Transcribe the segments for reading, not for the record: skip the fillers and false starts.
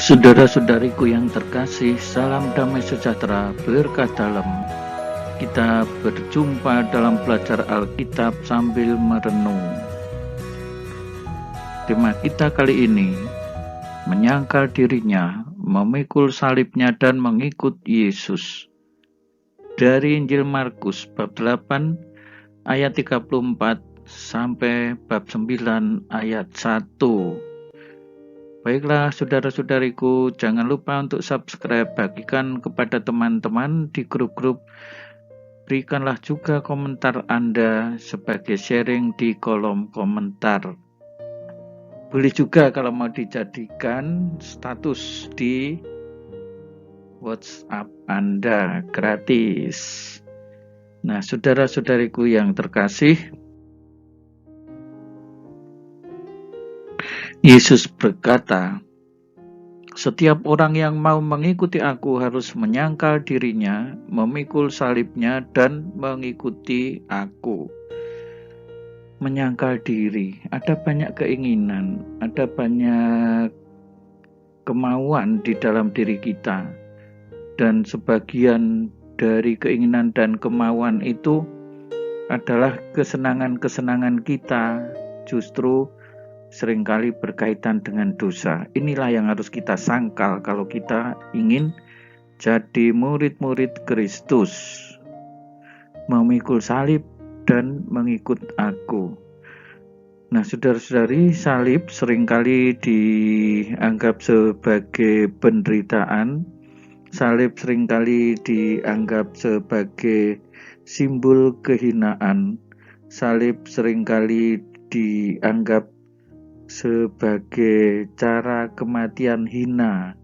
Saudara-saudariku yang terkasih, salam damai sejahtera berkah dalam. Kita berjumpa dalam belajar Alkitab sambil merenung. Tema kita kali ini, menyangkal dirinya, memikul salibnya dan mengikut Yesus. Dari Injil Markus bab 8 ayat 34 sampai bab 9 ayat 1. Baiklah saudara-saudariku, jangan lupa untuk subscribe, bagikan kepada teman-teman di grup-grup. Berikanlah juga komentar Anda sebagai sharing di kolom komentar. Boleh juga kalau mau dijadikan status di WhatsApp Anda, gratis. Nah, saudara-saudariku yang terkasih, Yesus berkata, setiap orang yang mau mengikuti aku harus menyangkal dirinya, memikul salibnya, dan mengikuti aku. Menyangkal diri, ada banyak keinginan, ada banyak kemauan di dalam diri kita. Dan sebagian dari keinginan dan kemauan itu adalah kesenangan-kesenangan kita, justru seringkali berkaitan dengan dosa. Inilah yang harus kita sangkal kalau kita ingin jadi murid-murid Kristus. Memikul salib dan mengikut aku. Nah, saudara-saudari, salib seringkali dianggap sebagai penderitaan. Salib seringkali dianggap sebagai simbol kehinaan. Salib seringkali dianggap sebagai cara kematian hina,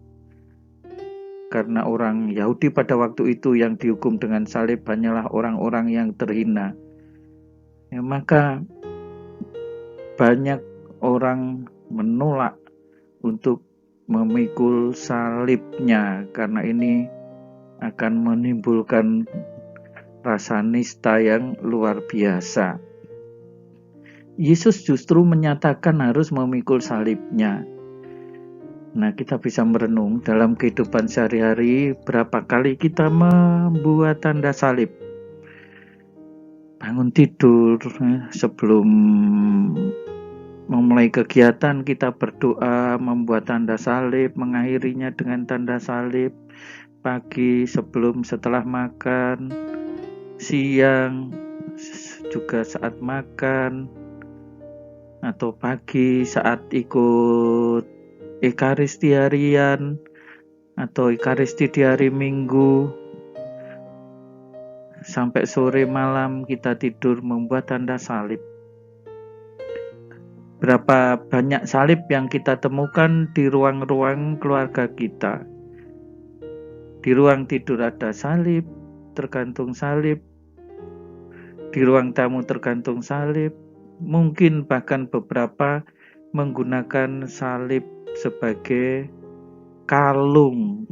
karena orang Yahudi pada waktu itu yang dihukum dengan salib hanyalah orang-orang yang terhina. Ya, maka banyak orang menolak untuk memikul salibnya karena ini akan menimbulkan rasa nista yang luar biasa. Yesus justru menyatakan harus memikul salibnya. Nah, kita bisa merenung dalam kehidupan sehari-hari, berapa kali kita membuat tanda salib. Bangun tidur, sebelum memulai kegiatan kita berdoa, membuat tanda salib, mengakhirinya dengan tanda salib. Pagi sebelum setelah makan, siang juga saat makan, atau pagi saat ikut Ekaristi harian atau Ekaristi di hari Minggu, sampai sore malam kita tidur membuat tanda salib. Berapa banyak salib yang kita temukan di ruang-ruang keluarga kita. Di ruang tidur ada salib, tergantung salib. Di ruang tamu tergantung salib. Mungkin bahkan beberapa menggunakan salib sebagai kalung,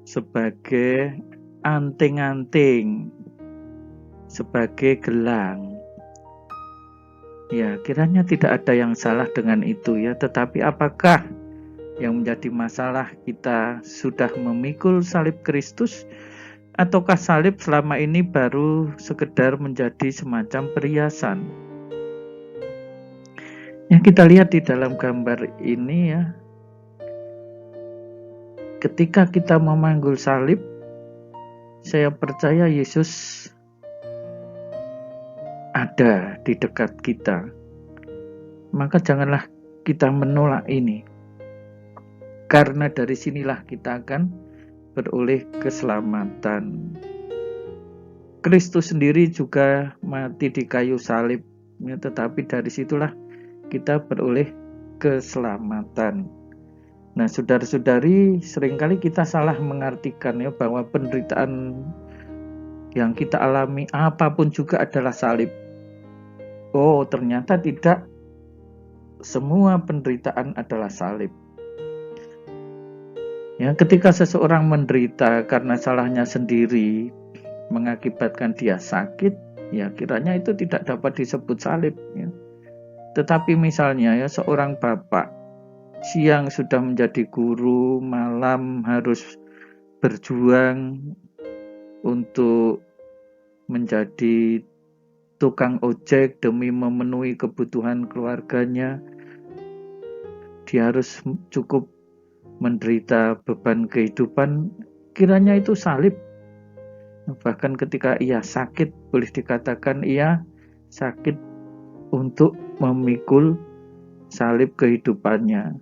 sebagai anting-anting, sebagai gelang. Ya, kiranya tidak ada yang salah dengan itu ya, tetapi apakah yang menjadi masalah kita sudah memikul salib Kristus, ataukah salib selama ini baru sekedar menjadi semacam perhiasan? Yang kita lihat di dalam gambar ini ya, ketika kita memanggul salib, saya percaya Yesus ada di dekat kita. Maka janganlah kita menolak ini, karena dari sinilah kita akan beroleh keselamatan. Kristus sendiri juga mati di kayu salib, ya, tetapi dari situlah kita beroleh keselamatan. Nah, saudara-saudari, seringkali kita salah mengartikan ya bahwa penderitaan yang kita alami apapun juga adalah salib. Oh, ternyata tidak semua penderitaan adalah salib. Ya, ketika seseorang menderita karena salahnya sendiri mengakibatkan dia sakit, ya kiranya itu tidak dapat disebut salib ya. Tetapi misalnya ya seorang bapak siang sudah menjadi guru, malam harus berjuang untuk menjadi tukang ojek demi memenuhi kebutuhan keluarganya. Dia harus cukup menderita beban kehidupan, kiranya itu salib. Bahkan ketika ia sakit, boleh dikatakan ia sakit untuk memikul salib kehidupannya.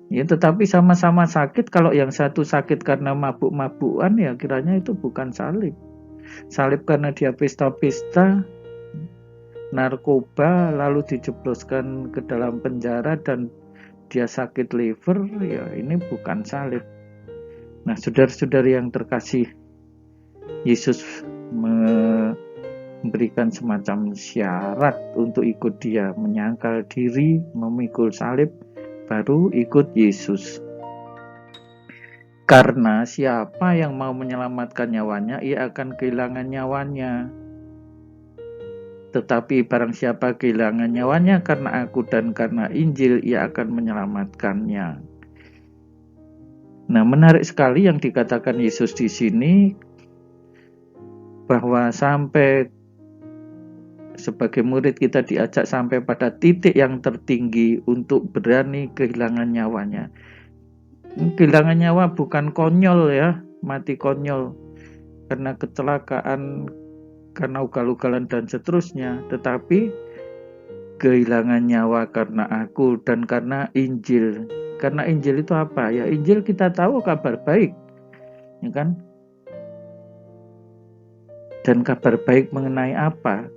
Ya, tetapi sama-sama sakit. Kalau yang satu sakit karena mabuk-mabukan, ya kiranya itu bukan salib. Salib karena dia pesta-pesta, narkoba, lalu dijebloskan ke dalam penjara dan dia sakit liver, ya ini bukan salib. Nah, saudara-saudari yang terkasih, Yesus memberikan semacam syarat untuk ikut dia, menyangkal diri, memikul salib, baru ikut Yesus. Karena siapa yang mau menyelamatkan nyawanya, ia akan kehilangan nyawanya. Tetapi barang siapa kehilangan nyawanya karena aku dan karena Injil, ia akan menyelamatkannya. Nah, menarik sekali yang dikatakan Yesus di sini, bahwa sampai sebagai murid kita diajak sampai pada titik yang tertinggi untuk berani kehilangan nyawanya. Kehilangan nyawa bukan konyol ya, mati konyol karena kecelakaan, karena ugal-ugalan dan seterusnya, tetapi kehilangan nyawa karena aku dan karena Injil. Karena Injil itu apa? Ya Injil kita tahu kabar baik, ya kan? Dan kabar baik mengenai apa?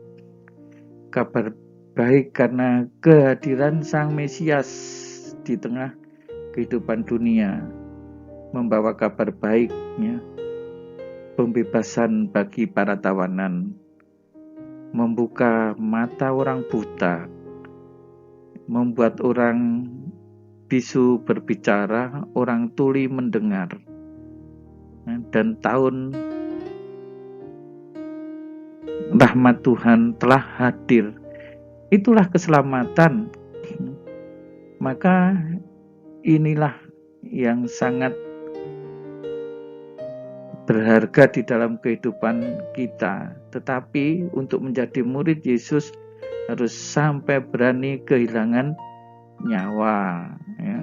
Kabar baik karena kehadiran Sang Mesias di tengah kehidupan dunia, membawa kabar baiknya, pembebasan bagi para tawanan, membuka mata orang buta, membuat orang bisu berbicara, orang tuli mendengar. Dan tahun rahmat Tuhan telah hadir. Itulah keselamatan. Maka inilah yang sangat berharga di dalam kehidupan kita. Tetapi untuk menjadi murid Yesus harus sampai berani kehilangan nyawa, ya.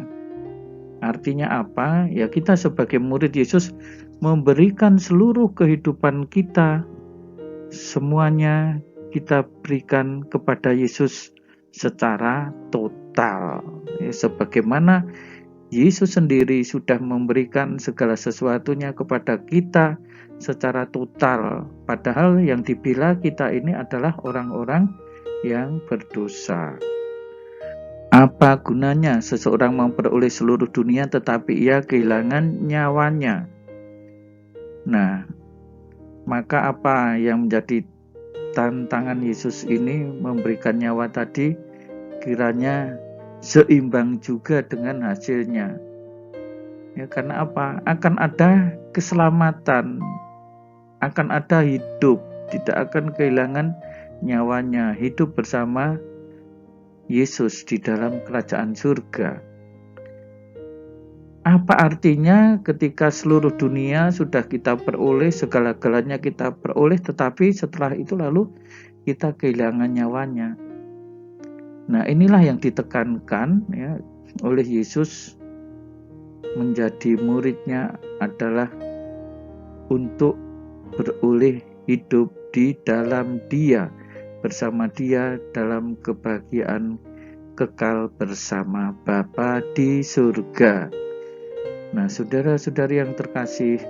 Artinya apa? Ya kita sebagai murid Yesus memberikan seluruh kehidupan kita, semuanya kita berikan kepada Yesus secara total, ya, sebagaimana Yesus sendiri sudah memberikan segala sesuatunya kepada kita secara total. Padahal yang dibela kita ini adalah orang-orang yang berdosa. Apa gunanya seseorang memperoleh seluruh dunia tetapi ia kehilangan nyawanya? Nah, maka apa yang menjadi tantangan Yesus ini memberikan nyawa tadi? Kiranya seimbang juga dengan hasilnya. Ya, karena apa? Akan ada keselamatan, akan ada hidup, tidak akan kehilangan nyawanya, hidup bersama Yesus di dalam kerajaan surga. Apa artinya ketika seluruh dunia sudah kita peroleh, segala-galanya kita peroleh, tetapi setelah itu lalu kita kehilangan nyawanya? Nah, inilah yang ditekankan ya oleh Yesus. Menjadi muridnya adalah untuk beroleh hidup di dalam Dia, bersama Dia dalam kebahagiaan kekal bersama Bapa di surga. Nah, saudara-saudari yang terkasih,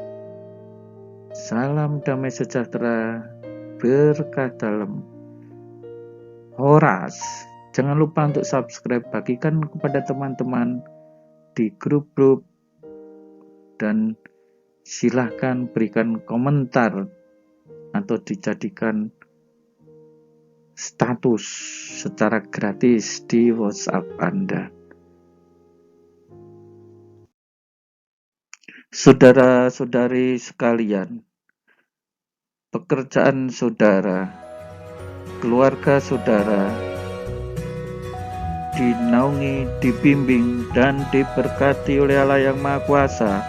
salam damai sejahtera, berkah dalam. Horas. Jangan lupa untuk subscribe, bagikan kepada teman-teman di grup-grup, dan silahkan berikan komentar atau dijadikan status secara gratis di WhatsApp Anda. Saudara-saudari sekalian, pekerjaan saudara, keluarga saudara dinaungi, dibimbing, dan diberkati oleh Allah yang Maha Kuasa,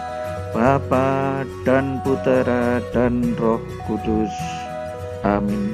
Bapa dan Putera dan Roh Kudus. Amin.